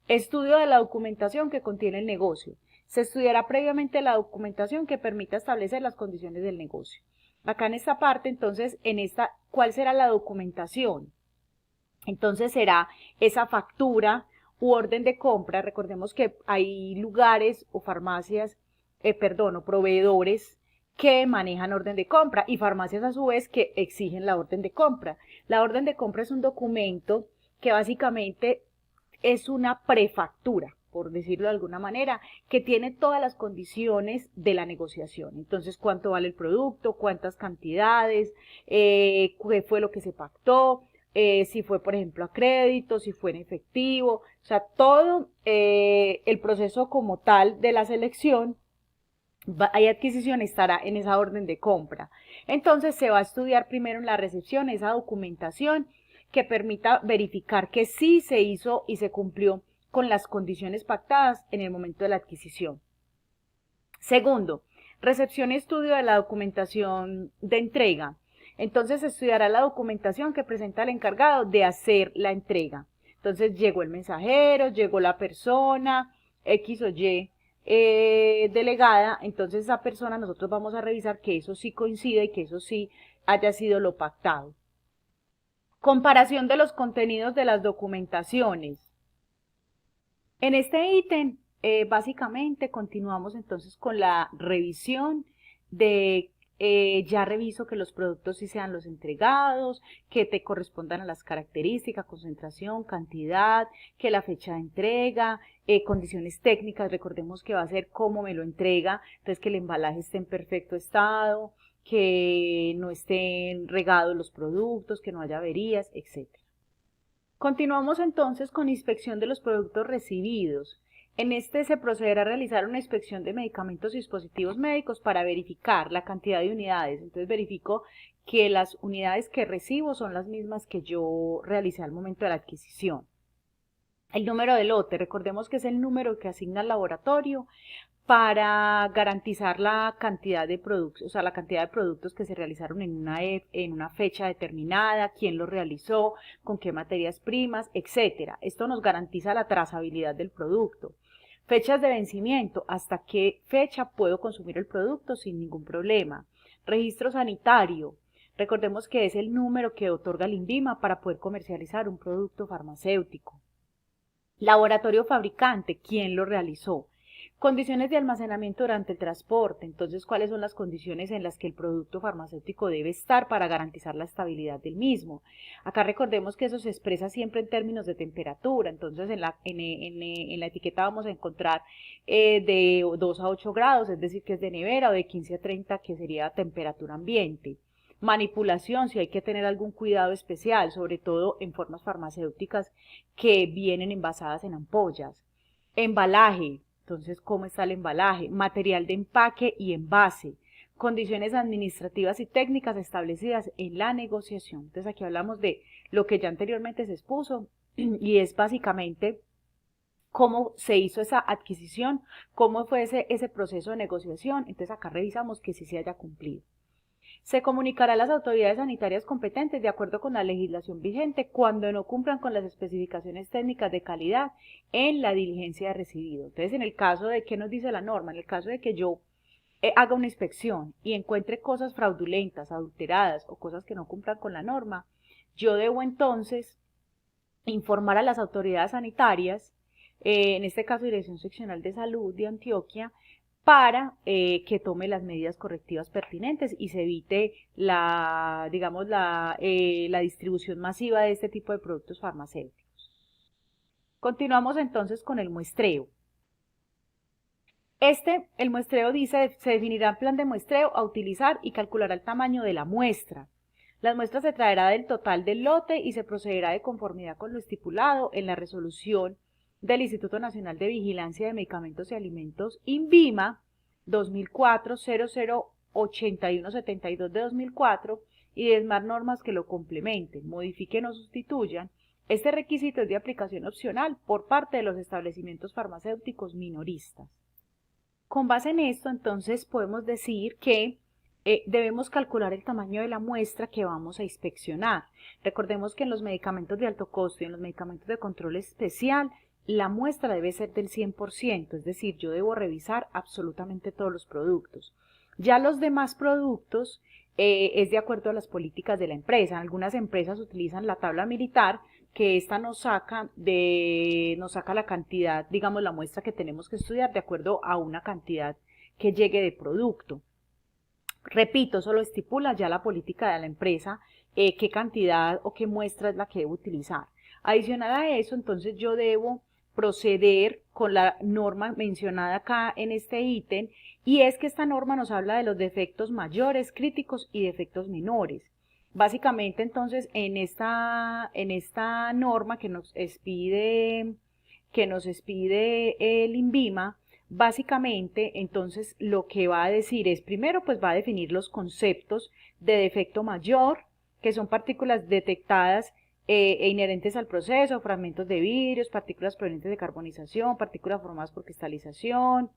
estudio de la documentación que contiene el negocio. Se estudiará previamente la documentación que permita establecer las condiciones del negocio. Acá en esta parte, entonces, ¿cuál será la documentación? Entonces será esa factura u orden de compra. Recordemos que hay lugares o farmacias, o proveedores que manejan orden de compra y farmacias a su vez que exigen la orden de compra. La orden de compra es un documento que básicamente es una prefactura, por decirlo de alguna manera, que tiene todas las condiciones de la negociación. Entonces, cuánto vale el producto, cuántas cantidades, qué fue lo que se pactó, si fue, por ejemplo, a crédito, si fue en efectivo, o sea, todo el proceso como tal de la selección y adquisición estará en esa orden de compra. Entonces se va a estudiar primero en la recepción esa documentación que permita verificar que sí se hizo y se cumplió con las condiciones pactadas en el momento de la adquisición. Segundo, recepción y estudio de la documentación de entrega. Entonces se estudiará la documentación que presenta el encargado de hacer la entrega. Entonces llegó el mensajero, llegó la persona, X o Y delegada, entonces esa persona nosotros vamos a revisar que eso sí coincida y que eso sí haya sido lo pactado. Comparación de los contenidos de las documentaciones. En este ítem, básicamente continuamos entonces con la revisión de ya reviso que los productos sí sean los entregados, que te correspondan a las características, concentración, cantidad, que la fecha de entrega, condiciones técnicas, recordemos que va a ser cómo me lo entrega, entonces que el embalaje esté en perfecto estado, que no estén regados los productos, que no haya averías, etc. Continuamos entonces con inspección de los productos recibidos. En este se procederá a realizar una inspección de medicamentos y dispositivos médicos para verificar la cantidad de unidades. Entonces verifico que las unidades que recibo son las mismas que yo realicé al momento de la adquisición. El número de lote, recordemos que es el número que asigna el laboratorio para garantizar la cantidad de productos, o sea, la cantidad de productos que se realizaron en una fecha determinada, quién los realizó, con qué materias primas, etc. Esto nos garantiza la trazabilidad del producto. Fechas de vencimiento, hasta qué fecha puedo consumir el producto sin ningún problema. Registro sanitario, recordemos que es el número que otorga el INVIMA para poder comercializar un producto farmacéutico. Laboratorio fabricante, quién lo realizó. Condiciones de almacenamiento durante el transporte, entonces cuáles son las condiciones en las que el producto farmacéutico debe estar para garantizar la estabilidad del mismo. Acá recordemos que eso se expresa siempre en términos de temperatura, entonces en la etiqueta vamos a encontrar de 2 a 8 grados, es decir que es de nevera, o de 15 a 30 que sería temperatura ambiente. Manipulación, si hay que tener algún cuidado especial, sobre todo en formas farmacéuticas que vienen envasadas en ampollas. Embalaje. Entonces, ¿cómo está el embalaje? Material de empaque y envase. Condiciones administrativas y técnicas establecidas en la negociación. Entonces, aquí hablamos de lo que ya anteriormente se expuso y es básicamente cómo se hizo esa adquisición, cómo fue ese proceso de negociación. Entonces, acá revisamos que sí se haya cumplido. Se comunicará a las autoridades sanitarias competentes de acuerdo con la legislación vigente cuando no cumplan con las especificaciones técnicas de calidad en la diligencia de recibido. Entonces, en el caso de, ¿qué nos dice la norma? En el caso de que yo haga una inspección y encuentre cosas fraudulentas, adulteradas o cosas que no cumplan con la norma, yo debo entonces informar a las autoridades sanitarias, en este caso Dirección Seccional de Salud de Antioquia, para que tome las medidas correctivas pertinentes y se evite digamos, la distribución masiva de este tipo de productos farmacéuticos. Continuamos entonces con el muestreo. El muestreo dice, se definirá el plan de muestreo a utilizar y calculará el tamaño de la muestra. La muestra se traerá del total del lote y se procederá de conformidad con lo estipulado en la resolución del Instituto Nacional de Vigilancia de Medicamentos y Alimentos, INVIMA, 2004-008172 de 2004 y demás normas que lo complementen, modifiquen o sustituyan. Este requisito es de aplicación opcional por parte de los establecimientos farmacéuticos minoristas. Con base en esto, entonces, podemos decir que debemos calcular el tamaño de la muestra que vamos a inspeccionar. Recordemos que en los medicamentos de alto costo y en los medicamentos de control especial, la muestra debe ser del 100%, es decir, yo debo revisar absolutamente todos los productos. Ya los demás productos es de acuerdo a las políticas de la empresa. Algunas empresas utilizan la tabla militar, que esta nos saca la cantidad, digamos, la muestra que tenemos que estudiar de acuerdo a una cantidad que llegue de producto. Repito, solo estipula ya la política de la empresa qué cantidad o qué muestra es la que debo utilizar. Adicional a eso, entonces yo debo proceder con la norma mencionada acá en este ítem, y es que esta norma nos habla de los defectos mayores, críticos y defectos menores. Básicamente, entonces, en esta norma que nos expide el INVIMA, básicamente, entonces, lo que va a decir es, primero, pues va a definir los conceptos de defecto mayor, que son partículas detectadas e inherentes al proceso, fragmentos de vidrios, partículas provenientes de carbonización, partículas formadas por cristalización.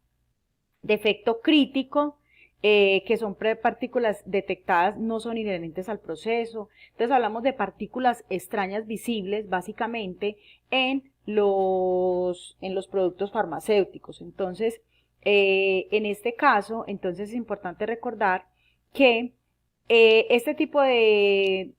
Defecto crítico, que son partículas detectadas, no son inherentes al proceso. Entonces hablamos de partículas extrañas visibles, básicamente, en los productos farmacéuticos. Entonces, en este caso, entonces es importante recordar que este tipo de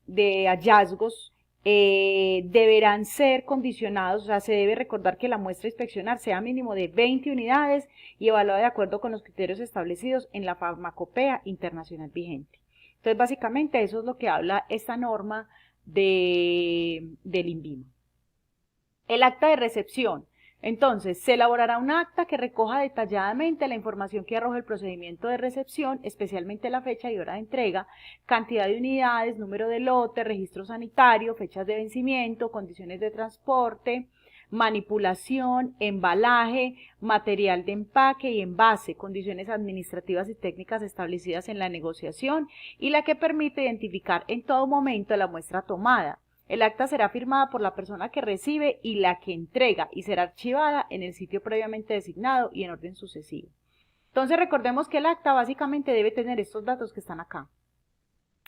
hallazgos deberán ser condicionados, o sea, se debe recordar que la muestra a inspeccionar sea mínimo de 20 unidades y evaluada de acuerdo con los criterios establecidos en la farmacopea internacional vigente. Entonces, básicamente, eso es lo que habla esta norma del INVIMA. El acta de recepción. Entonces, se elaborará un acta que recoja detalladamente la información que arroja el procedimiento de recepción, especialmente la fecha y hora de entrega, cantidad de unidades, número de lote, registro sanitario, fechas de vencimiento, condiciones de transporte, manipulación, embalaje, material de empaque y envase, condiciones administrativas y técnicas establecidas en la negociación y la que permite identificar en todo momento la muestra tomada. El acta será firmada por la persona que recibe y la que entrega y será archivada en el sitio previamente designado y en orden sucesivo. Entonces recordemos que el acta básicamente debe tener estos datos que están acá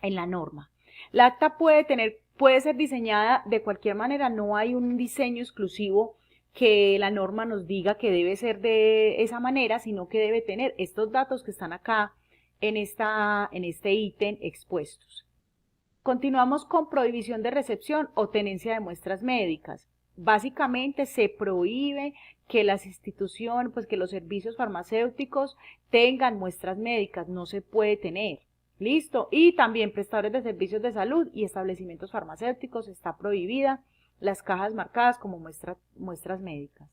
en la norma. La acta puede ser diseñada de cualquier manera, no hay un diseño exclusivo que la norma nos diga que debe ser de esa manera, sino que debe tener estos datos que están acá en este ítem expuestos. Continuamos con prohibición de recepción o tenencia de muestras médicas. Básicamente se prohíbe que las instituciones, pues que los servicios farmacéuticos tengan muestras médicas, no se puede tener. ¿Listo? Y también prestadores de servicios de salud y establecimientos farmacéuticos está prohibida las cajas marcadas como muestras médicas.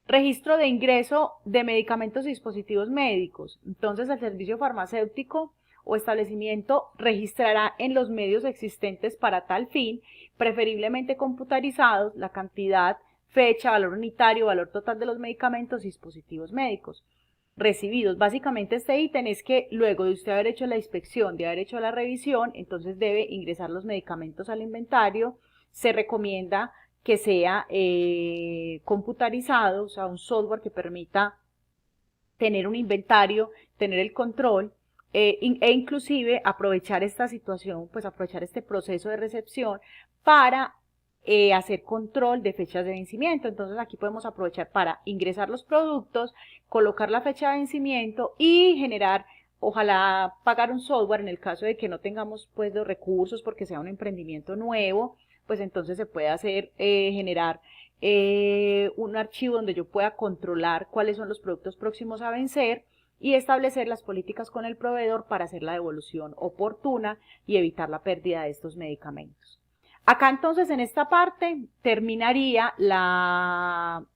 Registro de ingreso de medicamentos y dispositivos médicos. Entonces el servicio farmacéutico o establecimiento registrará en los medios existentes para tal fin, preferiblemente computarizados, la cantidad, fecha, valor unitario, valor total de los medicamentos y dispositivos médicos recibidos. Básicamente este ítem es que luego de usted haber hecho la inspección, de haber hecho la revisión, entonces debe ingresar los medicamentos al inventario. Se recomienda que sea computarizado, o sea, un software que permita tener un inventario, tener el control, e inclusive aprovechar esta situación, pues aprovechar este proceso de recepción para hacer control de fechas de vencimiento. Entonces aquí podemos aprovechar para ingresar los productos, colocar la fecha de vencimiento y generar, ojalá pagar un software en el caso de que no tengamos pues los recursos porque sea un emprendimiento nuevo, pues entonces se puede hacer, generar un archivo donde yo pueda controlar cuáles son los productos próximos a vencer y establecer las políticas con el proveedor para hacer la devolución oportuna y evitar la pérdida de estos medicamentos. Acá entonces en esta parte terminaría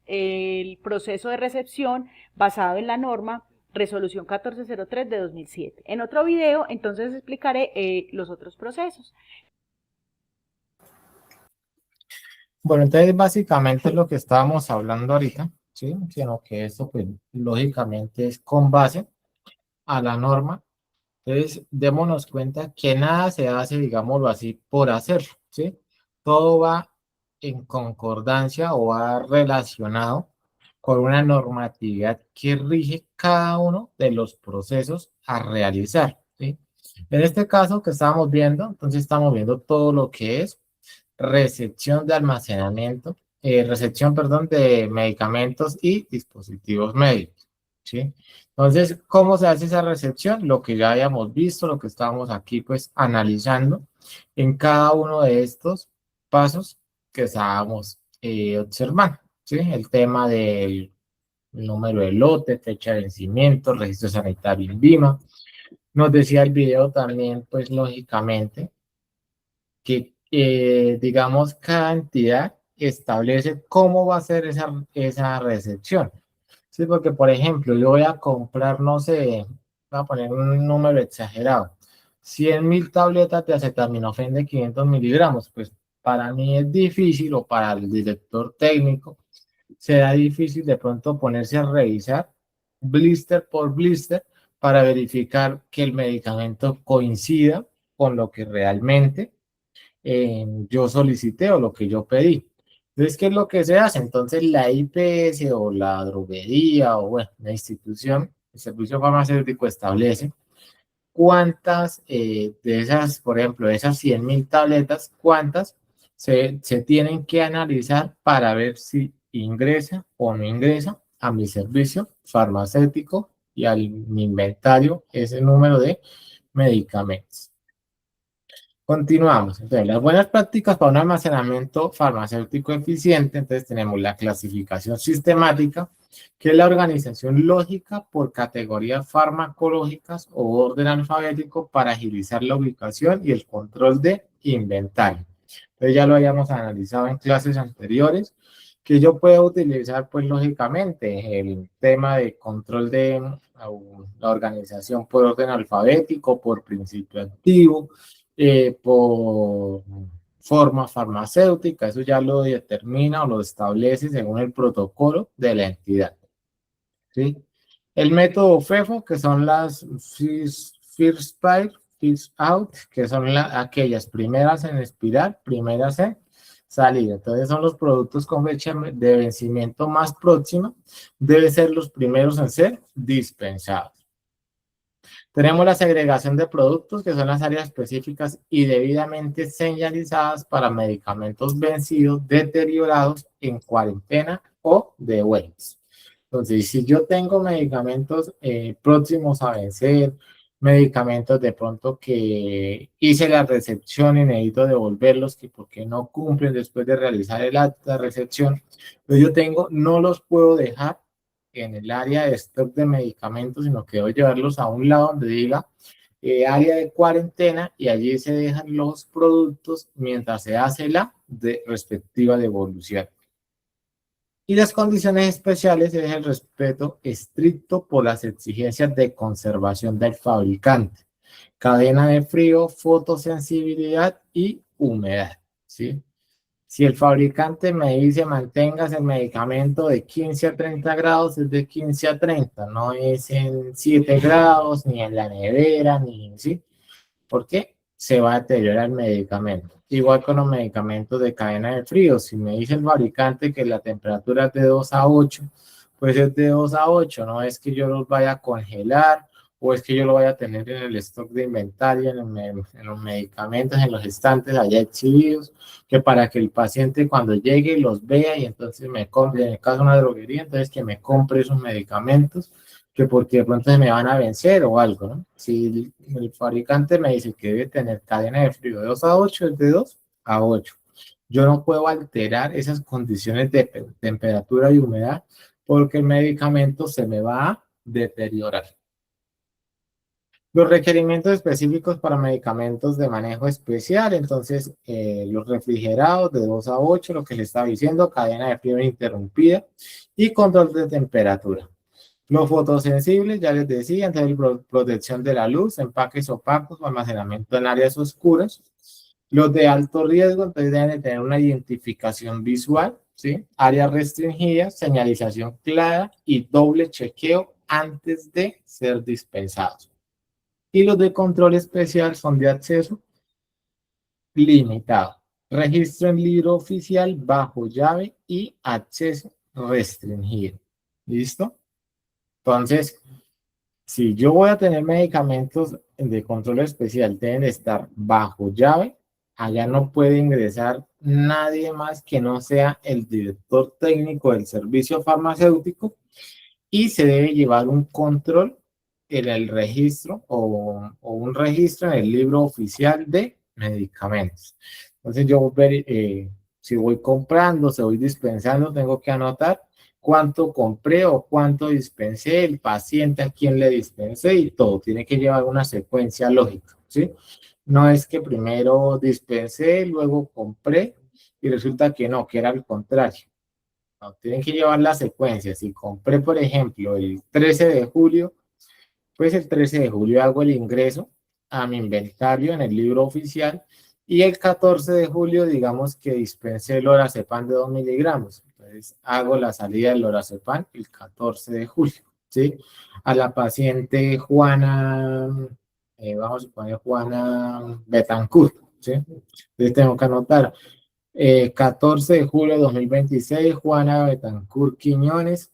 el proceso de recepción basado en la norma Resolución 1403 de 2007. En otro video entonces explicaré los otros procesos. Bueno, entonces básicamente lo que estábamos hablando ahorita, ¿sí? Sino que esto pues lógicamente es con base a la norma. Entonces démonos cuenta que nada se hace, digámoslo así, por hacerlo, ¿sí? Todo va en concordancia o va relacionado con una normatividad que rige cada uno de los procesos a realizar, ¿sí? En este caso que estamos viendo, entonces estamos viendo todo lo que es recepción de almacenamiento, recepción, perdón, de medicamentos y dispositivos médicos, ¿sí? Entonces, ¿cómo se hace esa recepción? Lo que ya habíamos visto, lo que estábamos aquí pues analizando en cada uno de estos pasos que estábamos observando, ¿sí? El tema del número de lote, fecha de vencimiento, registro sanitario INVIMA. Nos decía el video también, pues lógicamente, que, digamos, cada entidad establece cómo va a ser esa recepción. Sí, porque, por ejemplo, yo voy a comprar, no sé, voy a poner un número exagerado, 100.000 tabletas de acetaminofén de 500 miligramos, pues para mí es difícil, o para el director técnico, será difícil de pronto ponerse a revisar blister por blister para verificar que el medicamento coincida con lo que realmente yo solicité o lo que yo pedí. Entonces, ¿qué es lo que se hace? Entonces, la IPS o la droguería o, bueno, la institución, el servicio farmacéutico establece cuántas de esas, por ejemplo, de esas 100.000 tabletas, cuántas se tienen que analizar para ver si ingresa o no ingresa a mi servicio farmacéutico y al mi inventario ese número de medicamentos. Continuamos. Entonces, las buenas prácticas para un almacenamiento farmacéutico eficiente. Entonces, tenemos la clasificación sistemática, que es la organización lógica por categorías farmacológicas o orden alfabético para agilizar la ubicación y el control de inventario. Entonces, ya lo habíamos analizado en clases anteriores, que yo puedo utilizar, pues, lógicamente, el tema de control de la organización por orden alfabético, por principio activo, por forma farmacéutica, eso ya lo determina o lo establece según el protocolo de la entidad, ¿sí? El método FEFO, que son las First Pipe, First Out, que son aquellas primeras en expirar, primeras en salir. Entonces son los productos con fecha de vencimiento más próxima, deben ser los primeros en ser dispensados. Tenemos la segregación de productos, que son las áreas específicas y debidamente señalizadas para medicamentos vencidos, deteriorados, en cuarentena o devueltos. Entonces, si yo tengo medicamentos próximos a vencer, medicamentos de pronto que hice la recepción y necesito devolverlos, que porque no cumplen después de realizar el acta de recepción, pues yo no los puedo dejar en el área de stock de medicamentos, sino que debo llevarlos a un lado donde diga área de cuarentena, y allí se dejan los productos mientras se hace la respectiva devolución. Y las condiciones especiales es el respeto estricto por las exigencias de conservación del fabricante, cadena de frío, fotosensibilidad y humedad, ¿sí? Si el fabricante me dice mantengas el medicamento de 15 a 30 grados, es de 15 a 30, no es en 7 grados, ni en la nevera, ni ¿sí? Porque se va a deteriorar el medicamento. Igual con los medicamentos de cadena de frío, si me dice el fabricante que la temperatura es de 2 a 8, pues es de 2 a 8, no es que yo los vaya a congelar o es que yo lo vaya a tener en el stock de inventario, en los medicamentos, en los estantes allá exhibidos, que para que el paciente cuando llegue los vea y entonces me compre, en el caso de una droguería, entonces que me compre esos medicamentos, que porque de pronto se me van a vencer o algo, ¿no? Si el fabricante me dice que debe tener cadena de frío de 2 a 8, es de 2 a 8. Yo no puedo alterar esas condiciones de temperatura y humedad porque el medicamento se me va a deteriorar. Los requerimientos específicos para medicamentos de manejo especial, entonces los refrigerados de 2 a 8, lo que le estaba diciendo, cadena de frío interrumpida y control de temperatura. Los fotosensibles, ya les decía, entonces protección de la luz, empaques opacos, almacenamiento en áreas oscuras. Los de alto riesgo, entonces deben de tener una identificación visual, ¿sí? Áreas restringidas, señalización clara y doble chequeo antes de ser dispensados. Y los de control especial son de acceso limitado. Registro en libro oficial bajo llave y acceso restringido. ¿Listo? Entonces, si yo voy a tener medicamentos de control especial, deben estar bajo llave. Allá no puede ingresar nadie más que no sea el director técnico del servicio farmacéutico y se debe llevar un control en el registro o un registro en el libro oficial de medicamentos. Entonces yo si voy comprando, si voy dispensando, tengo que anotar cuánto compré o cuánto dispensé, el paciente a quién le dispensé y todo. Tiene que llevar una secuencia lógica, ¿sí? No es que primero dispensé, luego compré y resulta que no, que era al contrario. No, tienen que llevar la secuencia. Si compré, por ejemplo, el 13 de julio, pues el 13 de julio hago el ingreso a mi inventario en el libro oficial y el 14 de julio, digamos que dispensé el lorazepam de 2 miligramos. Entonces hago la salida del lorazepam el 14 de julio, ¿sí? A la paciente Juana, vamos a poner Juana Betancourt, ¿sí? Entonces tengo que anotar 14 de julio de 2026, Juana Betancourt Quiñones.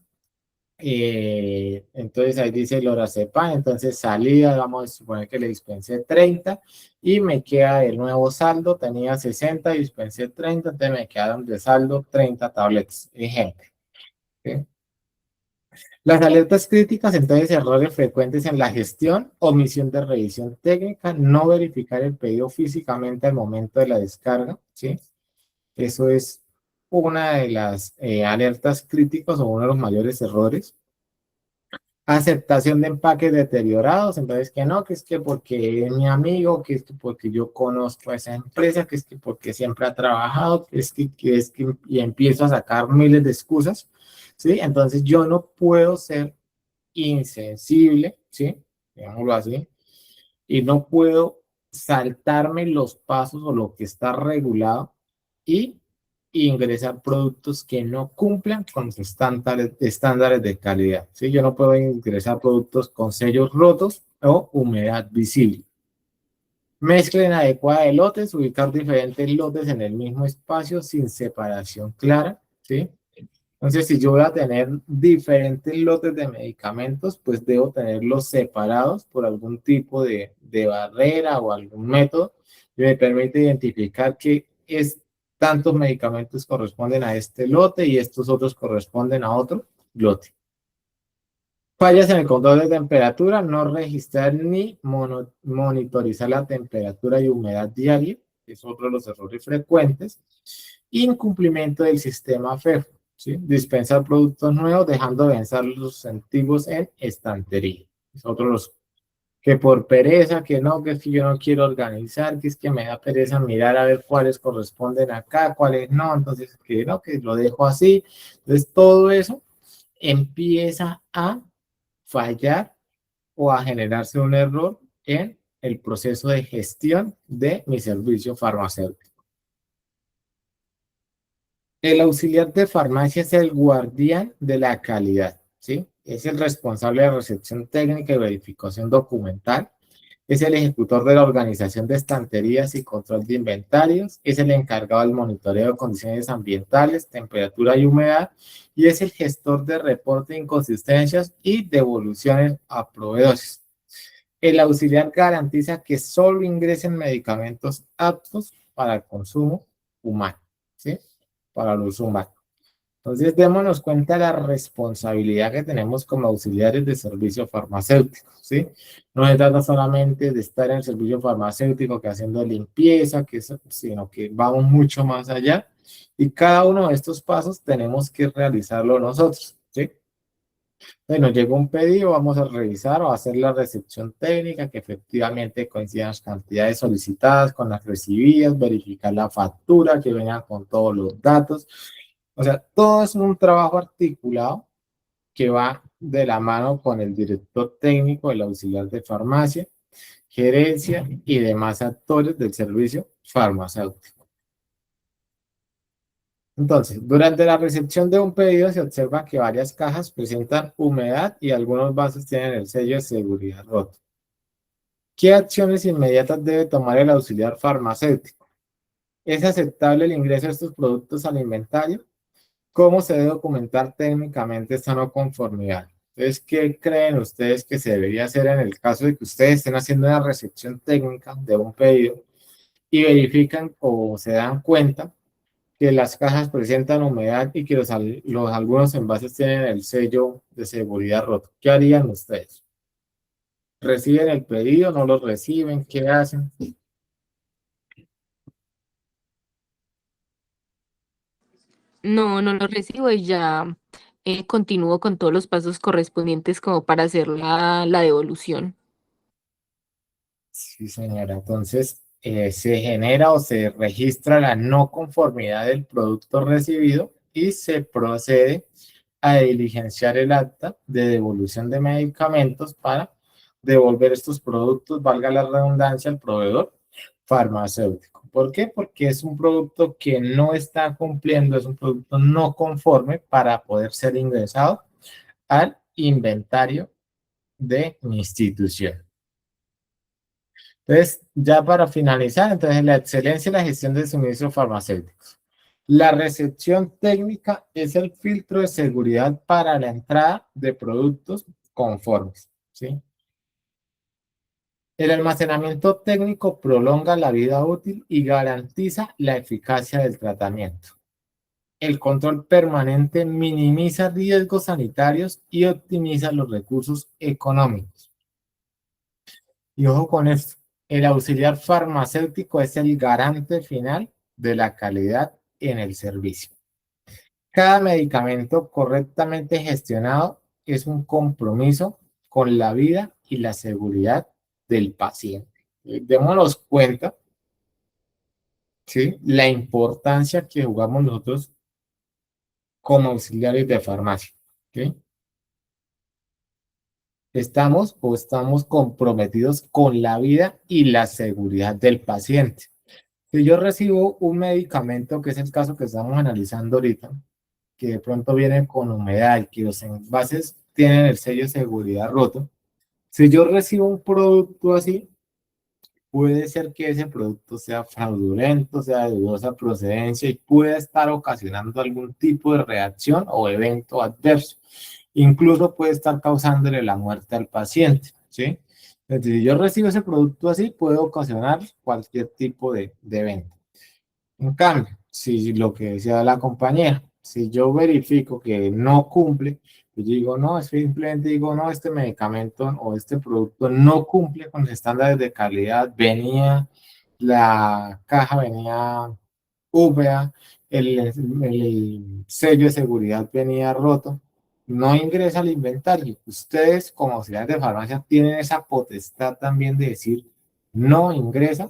Entonces ahí dice lorazepam, entonces salida, vamos a suponer que le dispensé 30 y me queda el nuevo saldo, tenía 60, dispensé 30, entonces me quedaron de saldo 30 tablets, ejemplo. ¿Sí? Las alertas críticas, entonces errores frecuentes en la gestión, omisión de revisión técnica, no verificar el pedido físicamente al momento de la descarga, ¿sí? Eso es una de las alertas críticas o uno de los mayores errores. Aceptación de empaques deteriorados, entonces que no, que es que porque es mi amigo, que es que porque yo conozco a esa empresa, que es que porque siempre ha trabajado, y empiezo a sacar miles de excusas, ¿sí? Entonces yo no puedo ser insensible, ¿sí? Digámoslo así, y no puedo saltarme los pasos o lo que está regulado y ingresar productos que no cumplan con los estándares de calidad, ¿sí? Yo no puedo ingresar productos con sellos rotos o humedad visible. Mezcla inadecuada de lotes, ubicar diferentes lotes en el mismo espacio sin separación clara, ¿sí? Entonces, si yo voy a tener diferentes lotes de medicamentos, pues debo tenerlos separados por algún tipo de barrera o algún método que me permite identificar que tantos medicamentos corresponden a este lote y estos otros corresponden a otro lote. Fallas en el control de temperatura, no registrar ni monitorizar la temperatura y humedad diaria, que es otro de los errores frecuentes. Incumplimiento del sistema FEFO, ¿sí? Dispensar productos nuevos dejando de vencer los antiguos en estantería. Es otro de los que por pereza, que no, que es que yo no quiero organizar, que es que me da pereza mirar a ver cuáles corresponden acá, cuáles no, entonces que no, que lo dejo así. Entonces todo eso empieza a fallar o a generarse un error en el proceso de gestión de mi servicio farmacéutico. El auxiliar de farmacia es el guardián de la calidad, ¿sí? Es el responsable de recepción técnica y verificación documental. Es el ejecutor de la organización de estanterías y control de inventarios. Es el encargado del monitoreo de condiciones ambientales, temperatura y humedad. Y es el gestor de reporte de inconsistencias y devoluciones a proveedores. El auxiliar garantiza que solo ingresen medicamentos aptos para el consumo humano, ¿sí? Para el uso humano. Entonces, démonos cuenta de la responsabilidad que tenemos como auxiliares de servicio farmacéutico, ¿sí? No se trata solamente de estar en el servicio farmacéutico que haciendo limpieza, sino que vamos mucho más allá y cada uno de estos pasos tenemos que realizarlo nosotros, ¿sí? Bueno, llegó un pedido, vamos a revisar o hacer la recepción técnica, que efectivamente coincidan las cantidades solicitadas con las recibidas, verificar la factura, que venga con todos los datos. O sea, todo es un trabajo articulado que va de la mano con el director técnico, el auxiliar de farmacia, gerencia y demás actores del servicio farmacéutico. Entonces, durante la recepción de un pedido se observa que varias cajas presentan humedad y algunos vasos tienen el sello de seguridad roto. ¿Qué acciones inmediatas debe tomar el auxiliar farmacéutico? ¿Es aceptable el ingreso de estos productos al inventario? ¿Cómo se debe documentar técnicamente esta no conformidad? Entonces, ¿qué creen ustedes que se debería hacer en el caso de que ustedes estén haciendo una recepción técnica de un pedido y verifican o se dan cuenta que las cajas presentan humedad y que algunos envases tienen el sello de seguridad roto? ¿Qué harían ustedes? ¿Reciben el pedido? ¿No lo reciben? ¿Qué hacen? No, no lo recibo y ya continúo con todos los pasos correspondientes como para hacer la devolución. Sí, señora. Entonces, se genera o se registra la no conformidad del producto recibido y se procede a diligenciar el acta de devolución de medicamentos para devolver estos productos, valga la redundancia, al proveedor farmacéutico. ¿Por qué? Porque es un producto que no está cumpliendo, es un producto no conforme para poder ser ingresado al inventario de mi institución. Entonces, ya para finalizar, entonces la excelencia y la gestión de suministros farmacéuticos. La recepción técnica es el filtro de seguridad para la entrada de productos conformes, ¿sí? El almacenamiento técnico prolonga la vida útil y garantiza la eficacia del tratamiento. El control permanente minimiza riesgos sanitarios y optimiza los recursos económicos. Y ojo con esto, el auxiliar farmacéutico es el garante final de la calidad en el servicio. Cada medicamento correctamente gestionado es un compromiso con la vida y la seguridad del paciente. Démonos cuenta, ¿sí?, la importancia que jugamos nosotros como auxiliares de farmacia, ¿sí? Estamos comprometidos con la vida y la seguridad del paciente. Si yo recibo un medicamento, que es el caso que estamos analizando ahorita, que de pronto viene con humedad y que los envases tienen el sello de seguridad roto, si yo recibo un producto así, puede ser que ese producto sea fraudulento, sea de dudosa procedencia y pueda estar ocasionando algún tipo de reacción o evento adverso. Incluso puede estar causándole la muerte al paciente, ¿sí? Entonces, si yo recibo ese producto así, puede ocasionar cualquier tipo de evento. En cambio, si lo que decía la compañera, si yo verifico que no cumple, yo digo, no, simplemente digo, no, este medicamento o este producto no cumple con los estándares de calidad, la caja venía húmeda, el sello de seguridad venía roto, no ingresa al inventario. Ustedes como auxiliares de farmacia tienen esa potestad también de decir, no ingresa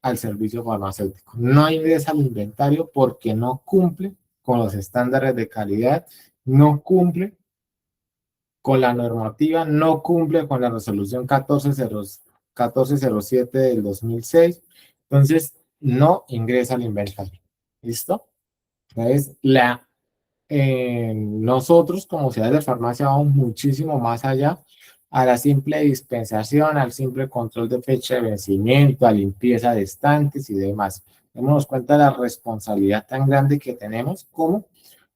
al servicio farmacéutico, no ingresa al inventario porque no cumple con los estándares de calidad, no cumple con la normativa, no cumple con la resolución 1407 del 2006, entonces no ingresa al inventario. ¿Listo? Entonces, nosotros como ciudades de farmacia vamos muchísimo más allá a la simple dispensación, al simple control de fecha de vencimiento, a limpieza de estantes y demás. Démonos cuenta de la responsabilidad tan grande que tenemos como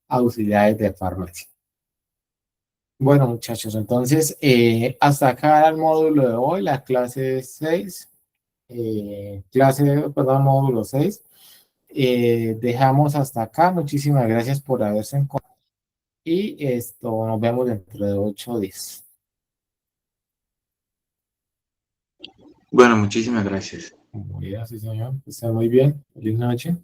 auxiliares de farmacia. Bueno, muchachos, entonces, hasta acá era el módulo de hoy, la clase 6, perdón, módulo 6. Dejamos hasta acá. Muchísimas gracias por haberse encontrado. Y esto, nos vemos dentro de 8 días. Bueno, muchísimas gracias. Muy bien, sí, señor. Está muy bien. Feliz noche.